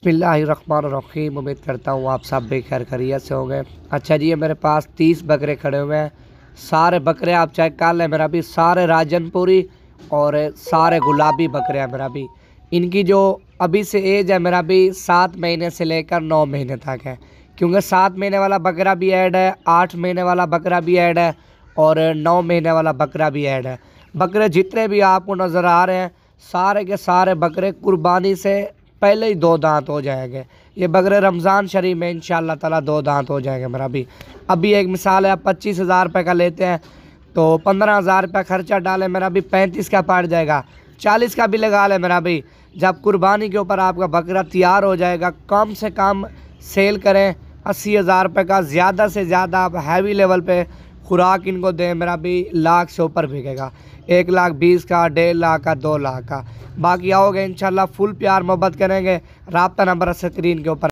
बिस्मिल्लाहिर्रहमानिर्रहीम। उम्मीद करता हूँ आप सब भी खैर खैरियत से होंगे। अच्छा जी, ये मेरे पास 30 बकरे खड़े हुए हैं। सारे बकरे आप चेक कर लें मेरा भी, सारे राजनपुरी और सारे गुलाबी बकरे हैं मेरा भी। इनकी जो अभी से एज है मेरा भी 7 महीने से लेकर 9 महीने तक है, क्योंकि 7 महीने वाला बकरा भी ऐड है, 8 महीने वाला बकरा भी ऐड है और 9 महीने वाला बकरा भी ऐड है। बकरे जितने भी आपको नज़र आ रहे हैं सारे के सारे बकरे कुर्बानी से पहले ही 2 दांत हो जाएंगे। ये बकरे रमज़ान शरीफ में इंशाअल्लाह ताला 2 दांत हो जाएंगे मेरा भी। अभी एक मिसाल है, आप 25,000 रुपये का लेते हैं तो 15,000 रुपये खर्चा डालें मेरा भी, 35 का पड़ जाएगा। 40 का भी लगा लें मेरा भी। जब कुर्बानी के ऊपर आपका बकरा तैयार हो जाएगा, कम से कम सेल करें 80,000 रुपये का, ज़्यादा से ज़्यादा आप हैवी लेवल पे खुराक इनको दें मेरा भी, लाख से ऊपर बिकेगा। 1,20,000 का, 1.5 लाख का, 2 लाख का। बाकी आओगे इंशाल्लाह फुल प्यार मोहब्बत करेंगे। राब्ता नंबर स्क्रीन के ऊपर।